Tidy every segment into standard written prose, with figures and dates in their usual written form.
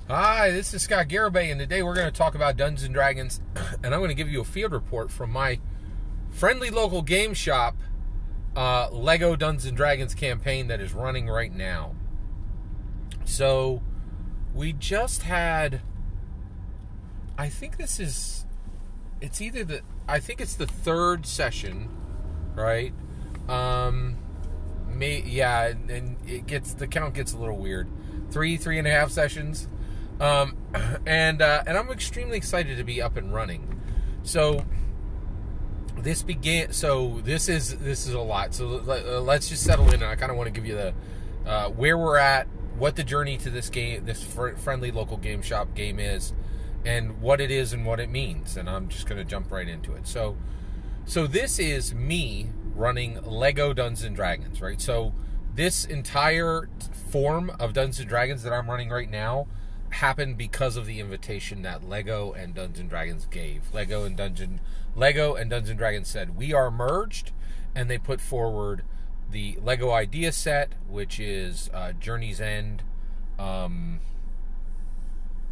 Hi, this is Scott Garibay, and today we're going to talk about Dungeons & Dragons, and I'm going to give you a field report from my friendly local game shop, Lego Dungeons & Dragons campaign that is running right now. So, we just had, I think it's the third session, right? And the count gets a little weird. 3.5 sessions. And I'm extremely excited to be up and running. So this is a lot. So let's just settle in. And I kind of want to give you the where we're at, what the journey to this game, this friendly local game shop game is, and what it is and what it means. And I'm just going to jump right into it. So this is me running Lego Dungeons & Dragons, right? So this entire form of Dungeons & Dragons that I'm running right now happened because of the invitation that Lego and Dungeons & Dragons gave. Lego and Dungeons & Dragons said, we are merged, and they put forward the Lego idea set, which is Journey's End,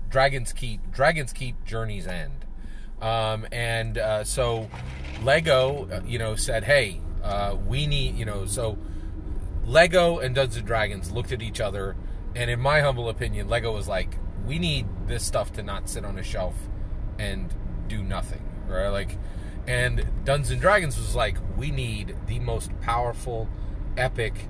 Dragon's Keep, Journey's End. So Lego, said, hey, we need, so Lego and Dungeons & Dragons looked at each other, and in my humble opinion, Lego was like, we need this stuff to not sit on a shelf and do nothing, right? And Dungeons & Dragons was like, we need the most powerful, epic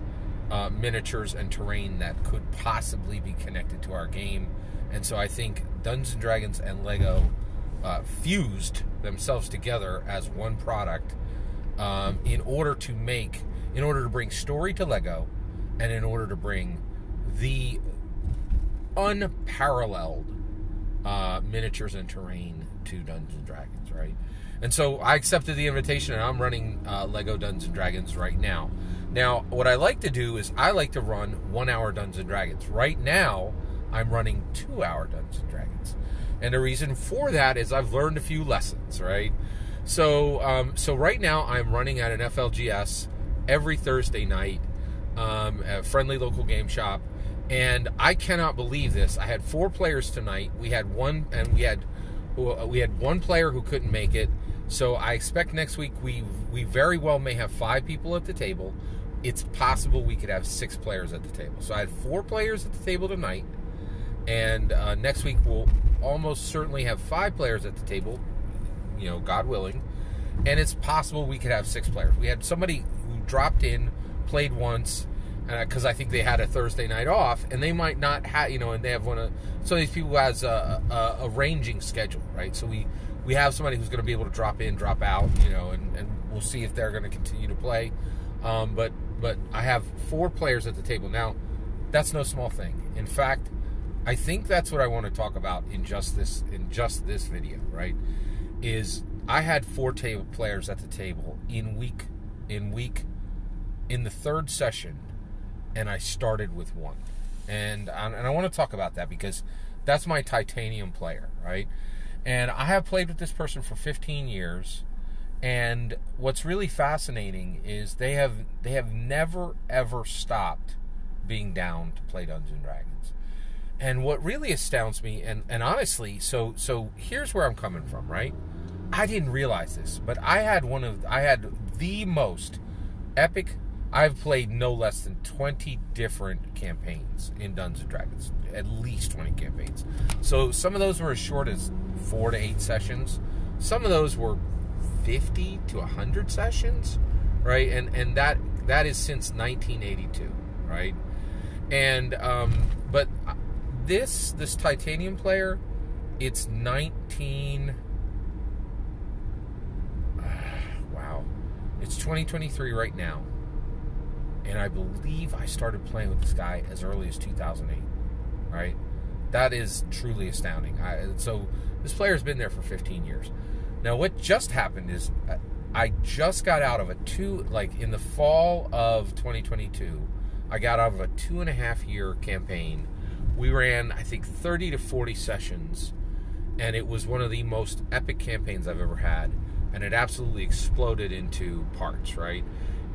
miniatures and terrain that could possibly be connected to our game. And so I think Dungeons & Dragons and Lego fused themselves together as one product in order to bring story to Lego, and in order to bring the unparalleled miniatures and terrain to Dungeons & Dragons, right? And so I accepted the invitation, and I'm running Lego Dungeons & Dragons right now. Now, what I like to do is I like to run 1 hour Dungeons & Dragons. Right now, I'm running 2 hour Dungeons & Dragons. And the reason for that is I've learned a few lessons, right? So right now I'm running at an FLGS every Thursday night, a friendly local game shop. And I cannot believe this. I had 4 players tonight. We had one player who couldn't make it. So I expect next week we very well may have 5 people at the table. It's possible we could have 6 players at the table. So I had 4 players at the table tonight, and next week we'll almost certainly have 5 players at the table, God willing. And it's possible we could have 6 players. We had somebody who dropped in, played once, because I think they had a Thursday night off, and they might not have, and they have some of these people who has a ranging schedule, right? So we have somebody who's going to be able to drop in, drop out, and we'll see if they're going to continue to play. But I have 4 players at the table. Now, that's no small thing. In fact, I think that's what I want to talk about in just this video, right? Is I had 4 players at the table in the third session, and I started with 1. And I want to talk about that because that's my titanium player, right? And I have played with this person for 15 years, and what's really fascinating is they have never, ever stopped being down to play Dungeons & Dragons. And what really astounds me, and honestly, so here's where I'm coming from, right? I didn't realize this, but I had the most epic. I've played no less than 20 different campaigns in Dungeons & Dragons, at least 20 campaigns. So some of those were as short as 4 to 8 sessions. Some of those were 50 to 100 sessions, right? And that is since 1982, right? And but this titanium player, it's 2023 right now. And I believe I started playing with this guy as early as 2008, right? That is truly astounding. So this player's been there for 15 years. Now, what just happened is I just got out of in the fall of 2022, I got out of a 2.5-year campaign. We ran, I think, 30 to 40 sessions, and it was one of the most epic campaigns I've ever had. And it absolutely exploded into parts, right?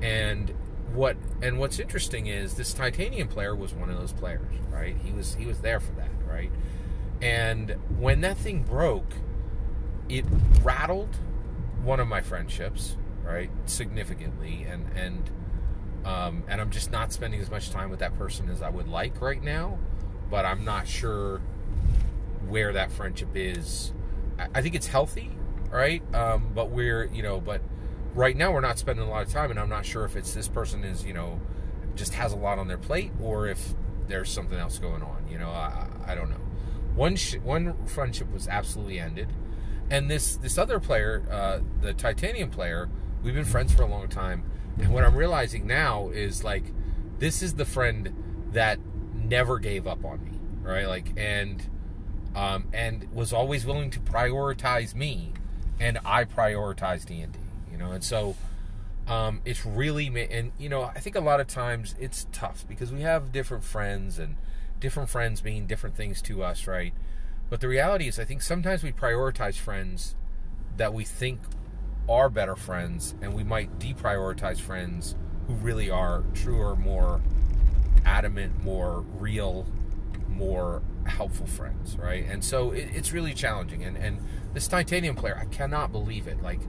And what's interesting is this titanium player was one of those players, right? He was there for that, right? And when that thing broke, it rattled one of my friendships, right, significantly, and I'm just not spending as much time with that person as I would like right now. But I'm not sure where that friendship is. I think it's healthy, right? But but right now we're not spending a lot of time, and I'm not sure if it's this person is, just has a lot on their plate, or if there's something else going on. I don't know. One friendship was absolutely ended, and this other player, the Titanium player, we've been friends for a long time, and what I'm realizing now is, like, this is the friend that never gave up on me, right? Like, and was always willing to prioritize me, and I prioritized D&D, and so it's really, and I think a lot of times it's tough because we have different friends, and different friends mean different things to us, right? But the reality is, I think sometimes we prioritize friends that we think are better friends, and we might deprioritize friends who really are truer, more adamant, more real, more helpful friends, right? And so it's really challenging. And this Titanium player, I cannot believe it. Like,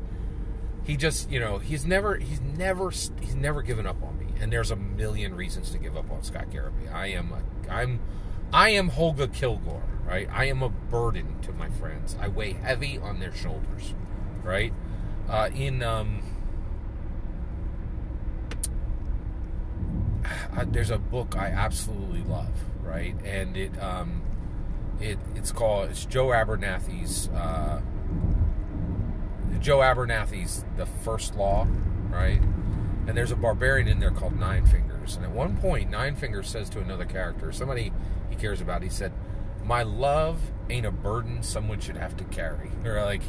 he just, he's never given up on me. And there's a million reasons to give up on Scott Garibay. I am Holga Kilgore, right? I am a burden to my friends. I weigh heavy on their shoulders, right? There's a book I absolutely love, right? And it's Joe Abernathy's The First Law, right? And there's a barbarian in there called Nine Fingers. And at one point, Nine Fingers says to another character, somebody he cares about, he said, "My love ain't a burden someone should have to carry." Or like,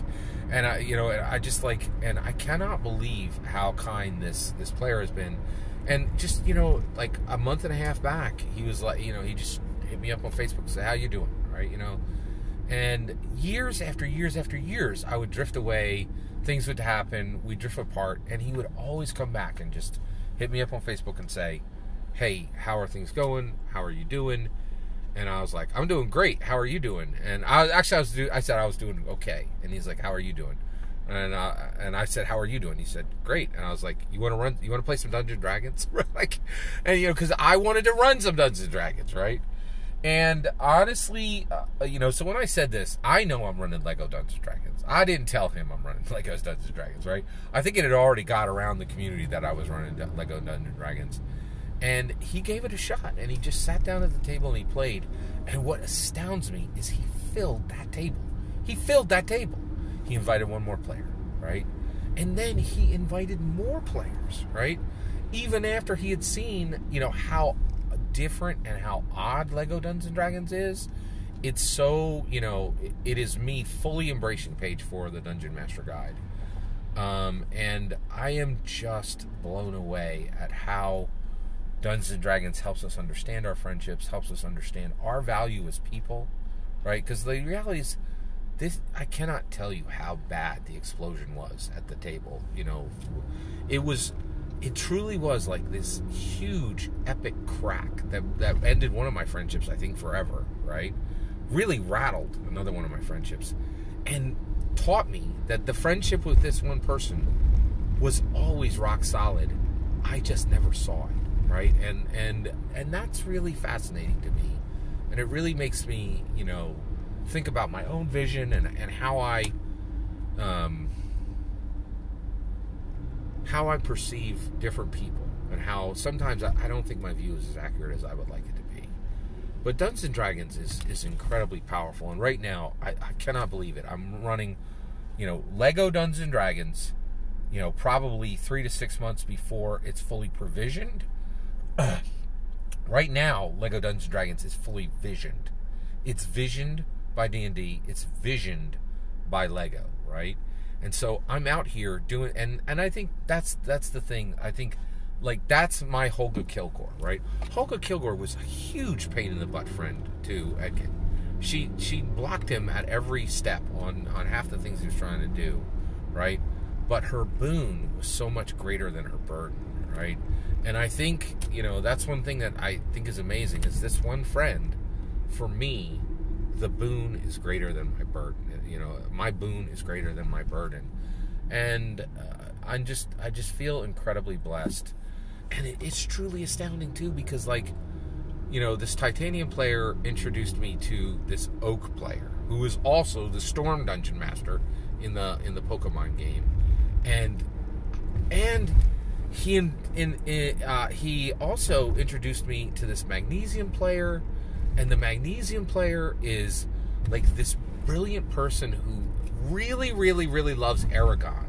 and I just like, and I cannot believe how kind this player has been. And just, like a month and a half back, he was like, he just hit me up on Facebook and said, "How you doing?" Right? And years after years after years, I would drift away. Things would happen. We'd drift apart. And he would always come back and just hit me up on Facebook and say, "Hey, how are things going? How are you doing?" And I was like, "I'm doing great. How are you doing?" And I said I was doing okay. And he's like, "How are you doing?" And I said, "How are you doing?" He said, "Great." And I was like, You want to play some Dungeons & Dragons?" Like, and because I wanted to run some Dungeons & Dragons, right? And honestly, so when I said this, I know I'm running Lego Dungeons & Dragons. I didn't tell him I'm running Lego Dungeons & Dragons, right? I think it had already got around the community that I was running Lego Dungeons & Dragons. And he gave it a shot, and he just sat down at the table and he played. And what astounds me is he filled that table. He filled that table. He invited one more player, right? And then he invited more players, right? Even after he had seen, how different and how odd Lego Dungeons & Dragons is. It's so, it is me fully embracing page 4 of the Dungeon Master Guide. And I am just blown away at how Dungeons & Dragons helps us understand our friendships, helps us understand our value as people, right? Because the reality is, I cannot tell you how bad the explosion was at the table. It truly was like this huge, epic crack that ended one of my friendships, I think, forever, right? Really rattled another one of my friendships, and taught me that the friendship with this one person was always rock solid. I just never saw it, right? And that's really fascinating to me, and it really makes me, think about my own vision and how I perceive different people, and how sometimes I don't think my view is as accurate as I would like it to be. But Dungeons & Dragons is incredibly powerful, and right now I cannot believe it. I'm running, Lego Dungeons & Dragons, probably 3 to 6 months before it's fully provisioned. Right now, Lego Dungeons & Dragons is fully visioned. It's visioned by D&D. It's visioned by Lego, right? And so I'm out here doing, and I think that's the thing. I think, like, that's my Holga Kilgore, right? Holga Kilgore was a huge pain in the butt friend to Edkin. She blocked him at every step on half the things he was trying to do, right? But her boon was so much greater than her burden, right? And I think, that's one thing that I think is amazing, is this one friend, for me, the boon is greater than my burden. You know, my boon is greater than my burden. And I just feel incredibly blessed. And it's truly astounding, too, because, like, you know, this Titanium player introduced me to this Oak player, who is also the Storm Dungeon Master in the Pokemon game. And he also introduced me to this Magnesium player, and the Magnesium player is like this brilliant person who really, really, really loves Eberron.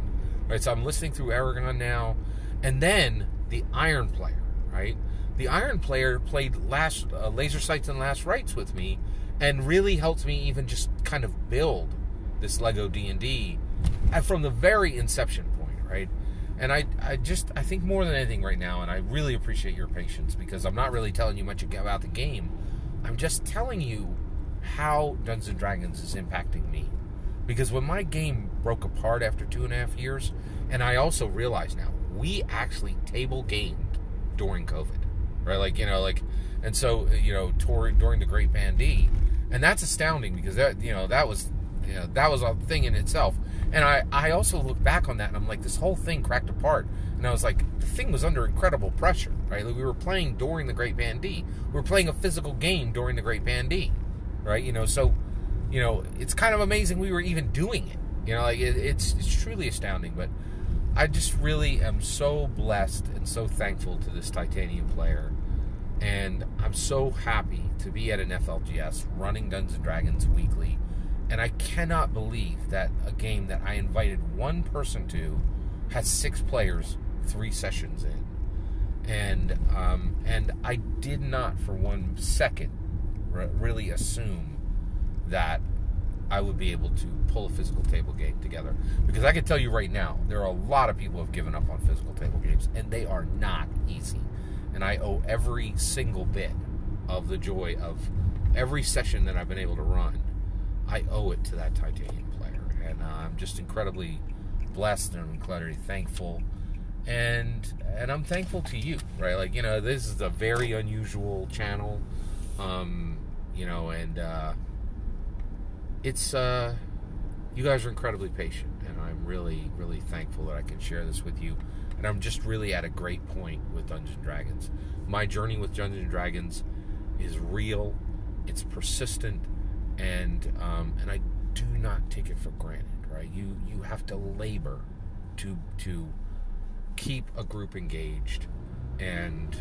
Right, so I'm listening through Eberron now, and then the Iron player. Right, the Iron player played Laser Sights and Last Rites with me, and really helped me even just kind of build this Lego D&D from the very inception point. Right. And I think more than anything right now, and I really appreciate your patience, because I'm not really telling you much about the game. I'm just telling you how Dungeons & Dragons is impacting me. Because when my game broke apart after 2.5 years, and I also realize now, we actually table gamed during COVID. Right? Like, you know, like, and so, you know, during the Great Bandy. And that's astounding, because that was a thing in itself. And I also look back on that, and I'm like, this whole thing cracked apart. And I was like, the thing was under incredible pressure, right? Like, we were playing during the Great Bandy. We were playing a physical game during the Great Bandy, right? You know, so, you know, it's kind of amazing we were even doing it. You know, like, it's truly astounding. But I just really am so blessed and so thankful to this Titanium player. And I'm so happy to be at an FLGS running Dungeons & Dragons weekly. And I cannot believe that a game that I invited one person to has 6 players, 3 sessions in. And I did not for 1 second really assume that I would be able to pull a physical table game together. Because I can tell you right now, there are a lot of people who have given up on physical table games, and they are not easy. And I owe every single bit of the joy of every session that I've been able to run, I owe it to that Titanium player. And I'm just incredibly blessed, and I'm incredibly thankful. And I'm thankful to you, right? Like, you know, this is a very unusual channel, you know, and it's, you guys are incredibly patient, and I'm really, really thankful that I can share this with you. And I'm just really at a great point with Dungeons & Dragons. My journey with Dungeons & Dragons is real, it's persistent, and I do not take it for granted, right? You have to labor to keep a group engaged, and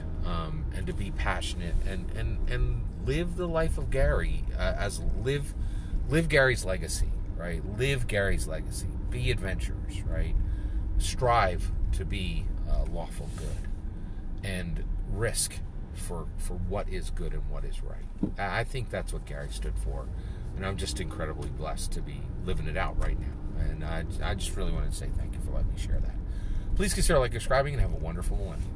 to be passionate, and live the life of Gary, live Gary's legacy, right? Live Gary's legacy. Be adventurers, right? Strive to be lawful good, and risk for what is good and what is right. I think that's what Gary stood for, and I'm just incredibly blessed to be living it out right now. And I just really wanted to say thank you for letting me share that. Please consider subscribing, and have a wonderful millennium.